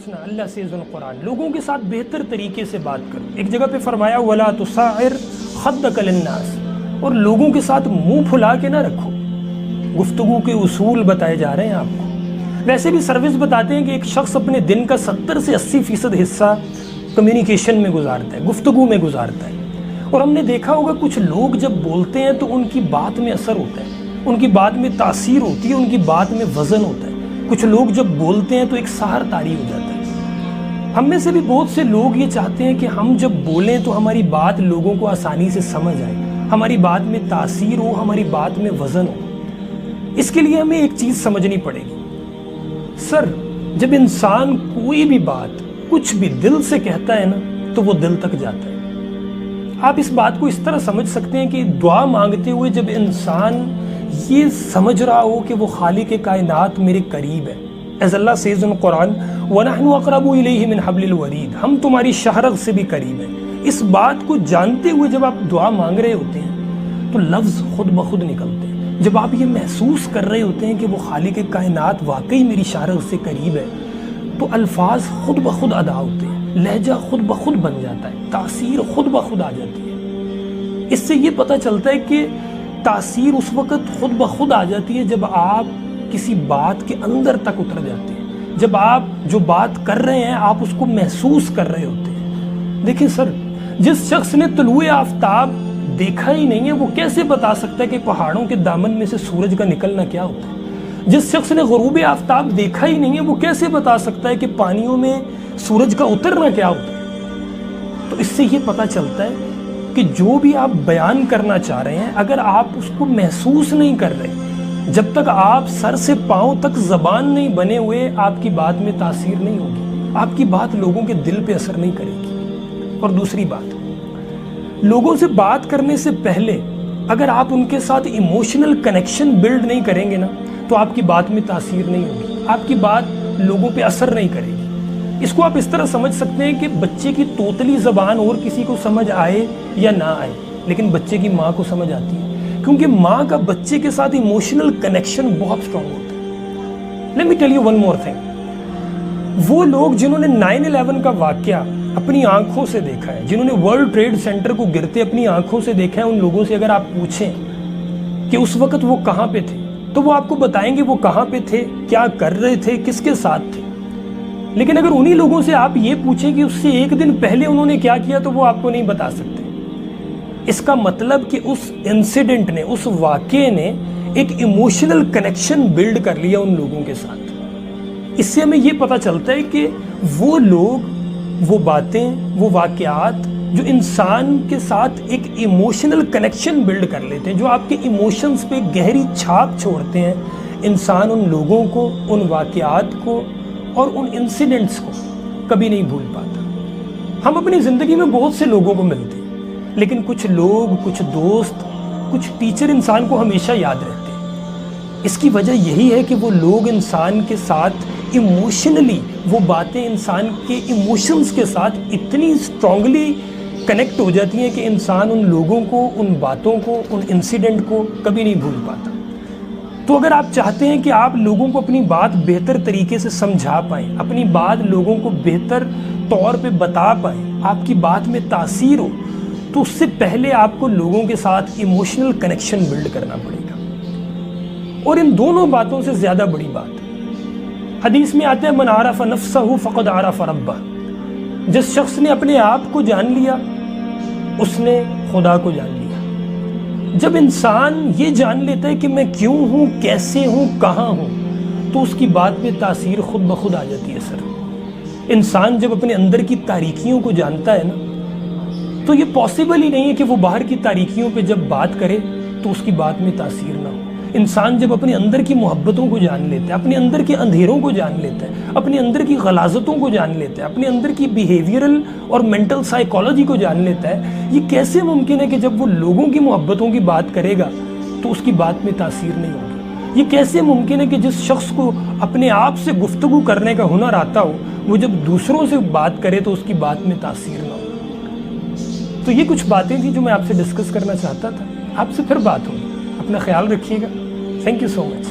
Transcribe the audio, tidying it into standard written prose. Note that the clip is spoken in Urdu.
الحسنى، اللہ سے قرآن، لوگوں کے ساتھ بہتر طریقے سے بات کرو۔ ایک جگہ پہ فرمایا وَلَا تُصَعِّرْ خَدَّكَ لِلنَّاسِ، اور لوگوں کے ساتھ منہ پھلا کے نہ رکھو۔ گفتگو کے اصول بتائے جا رہے ہیں آپ کو۔ ویسے بھی سروس بتاتے ہیں کہ ایک شخص اپنے دن کا 70 سے 80% حصہ کمیونیکیشن میں گزارتا ہے، گفتگو میں گزارتا ہے۔ اور ہم نے دیکھا ہوگا کچھ لوگ جب بولتے ہیں تو ان کی بات میں اثر ہوتا ہے، ان کی بات میں تاثیر ہوتی ہے، ان کی بات میں وزن ہوتا ہے۔ کچھ لوگ جب بولتے ہیں تو ایک سحر طاری ہو جاتا ہے۔ ہم میں سے بھی بہت سے لوگ یہ چاہتے ہیں کہ ہم جب بولیں تو ہماری بات لوگوں کو آسانی سے سمجھ آئے، ہماری بات میں تاثیر ہو، ہماری بات میں وزن ہو۔ اس کے لیے ہمیں ایک چیز سمجھنی پڑے گی، سر جب انسان کوئی بھی بات کچھ بھی دل سے کہتا ہے نا تو وہ دل تک جاتا ہے۔ آپ اس بات کو اس طرح سمجھ سکتے ہیں کہ دعا مانگتے ہوئے جب انسان یہ سمجھ رہا ہو کہ وہ خالق کائنات میرے قریب ہے، as Allah says in Quran وَنَحْنُ أَقْرَبُ إِلَيْهِ مِنْ حَبْلِ الْوَرِيدِ، ہم تمہاری شہرگ سے بھی قریب ہیں۔ اس بات کو جانتے ہوئے جب آپ دعا مانگ رہے ہوتے ہیں تو لفظ خود بخود نکلتے ہیں۔ جب آپ یہ محسوس کر رہے ہوتے ہیں کہ وہ خالق کائنات واقعی میری شہرگ سے قریب ہے تو الفاظ خود بخود ادا ہوتے ہیں، لہجہ خود بخود بن جاتا ہے، تاثیر خود بخود آ جاتی ہے۔ اس سے یہ پتہ چلتا ہے کہ تاثیر اس وقت خود بخود آ جاتی ہے جب آپ کسی بات کے اندر تک اتر جاتے ہیں، جب آپ جو بات کر رہے ہیں آپ اس کو محسوس کر رہے ہوتے ہیں۔ دیکھیں سر، جس شخص نے طلوع آفتاب دیکھا ہی نہیں ہے وہ کیسے بتا سکتا ہے کہ پہاڑوں کے دامن میں سے سورج کا نکلنا کیا ہوتا ہے؟ جس شخص نے غروب آفتاب دیکھا ہی نہیں ہے وہ کیسے بتا سکتا ہے کہ پانیوں میں سورج کا اترنا کیا ہوتا ہے؟ تو اس سے یہ پتہ چلتا ہے کہ جو بھی آپ بیان کرنا چاہ رہے ہیں اگر آپ اس کو محسوس نہیں کر رہے، جب تک آپ سر سے پاؤں تک زبان نہیں بنے ہوئے آپ کی بات میں تاثیر نہیں ہوگی، آپ کی بات لوگوں کے دل پہ اثر نہیں کرے گی۔ اور دوسری بات، لوگوں سے بات کرنے سے پہلے اگر آپ ان کے ساتھ ایموشنل کنیکشن بلڈ نہیں کریں گے نا تو آپ کی بات میں تاثیر نہیں ہوگی، آپ کی بات لوگوں پہ اثر نہیں کرے گی۔ اس کو آپ اس طرح سمجھ سکتے ہیں کہ بچے کی توتلی زبان اور کسی کو سمجھ آئے یا نہ آئے لیکن بچے کی ماں کو سمجھ آتی ہے، کیونکہ ماں کا بچے کے ساتھ ایموشنل کنیکشن بہت اسٹرانگ ہوتا ہے۔ Let me tell you one more thing, وہ لوگ جنہوں نے 9/11 کا واقعہ اپنی آنکھوں سے دیکھا ہے، جنہوں نے ورلڈ ٹریڈ سینٹر کو گرتے اپنی آنکھوں سے دیکھا ہے، ان لوگوں سے اگر آپ پوچھیں کہ اس وقت وہ کہاں پہ تھے تو وہ آپ کو بتائیں گے وہ کہاں پہ تھے، کیا کر رہے تھے، کس کے ساتھ تھے۔ لیکن اگر انہی لوگوں سے آپ یہ پوچھیں کہ اس سے ایک دن پہلے انہوں نے کیا کیا تو وہ آپ کو نہیں بتا سکتے۔ اس کا مطلب کہ اس انسیڈنٹ نے، اس واقعے نے ایک ایموشنل کنیکشن بلڈ کر لیا ان لوگوں کے ساتھ۔ اس سے ہمیں یہ پتہ چلتا ہے کہ وہ لوگ، وہ باتیں، وہ واقعات جو انسان کے ساتھ ایک ایموشنل کنیکشن بلڈ کر لیتے ہیں، جو آپ کے ایموشنز پہ گہری چھاپ چھوڑتے ہیں، انسان ان لوگوں کو، ان واقعات کو اور ان انسیڈنٹس کو کبھی نہیں بھول پاتا۔ ہم اپنی زندگی میں بہت سے لوگوں کو ملتے ہیں لیکن کچھ لوگ، کچھ دوست، کچھ ٹیچر انسان کو ہمیشہ یاد رہتے ہیں۔ اس کی وجہ یہی ہے کہ وہ لوگ انسان کے ساتھ ایموشنلی، وہ باتیں انسان کے ایموشنز کے ساتھ اتنی اسٹرانگلی کنیکٹ ہو جاتی ہیں کہ انسان ان لوگوں کو، ان باتوں کو، ان انسیڈنٹ کو کبھی نہیں بھول پاتا۔ تو اگر آپ چاہتے ہیں کہ آپ لوگوں کو اپنی بات بہتر طریقے سے سمجھا پائیں، اپنی بات لوگوں کو بہتر طور پہ بتا پائیں، آپ کی بات میں تاثیر ہو، تو اس سے پہلے آپ کو لوگوں کے ساتھ ایموشنل کنیکشن بلڈ کرنا پڑے گا۔ اور ان دونوں باتوں سے زیادہ بڑی بات حدیث میں آتا ہے من عرف نفسہ فقد عرف ربہ، جس شخص نے اپنے آپ کو جان لیا اس نے خدا کو جان لیا۔ جب انسان یہ جان لیتا ہے کہ میں کیوں ہوں، کیسے ہوں، کہاں ہوں، تو اس کی بات میں تاثیر خود بخود آ جاتی ہے۔ سر انسان جب اپنے اندر کی تاریکیوں کو جانتا ہے نا تو یہ پاسبل ہی نہیں ہے کہ وہ باہر کی تاریکیوں پہ جب بات کرے تو اس کی بات میں تاثیر نہ ہو۔ انسان جب اپنے اندر کی محبتوں کو جان لیتا ہے، اپنے اندر کے اندھیروں کو جان لیتا ہے، اپنے اندر کی غلاظتوں کو جان لیتا ہے، اپنے اندر کی بیہیویئرل اور مینٹل سائیکالوجی کو جان لیتا ہے، یہ کیسے ممکن ہے کہ جب وہ لوگوں کی محبتوں کی بات کرے گا تو اس کی بات میں تاثیر نہیں ہوگی؟ یہ کیسے ممکن ہے کہ جس شخص کو اپنے آپ سے گفتگو کرنے کا ہنر آتا ہو وہ جب دوسروں سے بات کرے تو اس کی بات میں تاثیر نہ ہو؟ تو یہ کچھ باتیں تھیں جو میں آپ سے ڈسکس کرنا چاہتا تھا۔ آپ سے پھر بات ہوگی، اپنا خیال رکھیے گا۔ Thank you so much.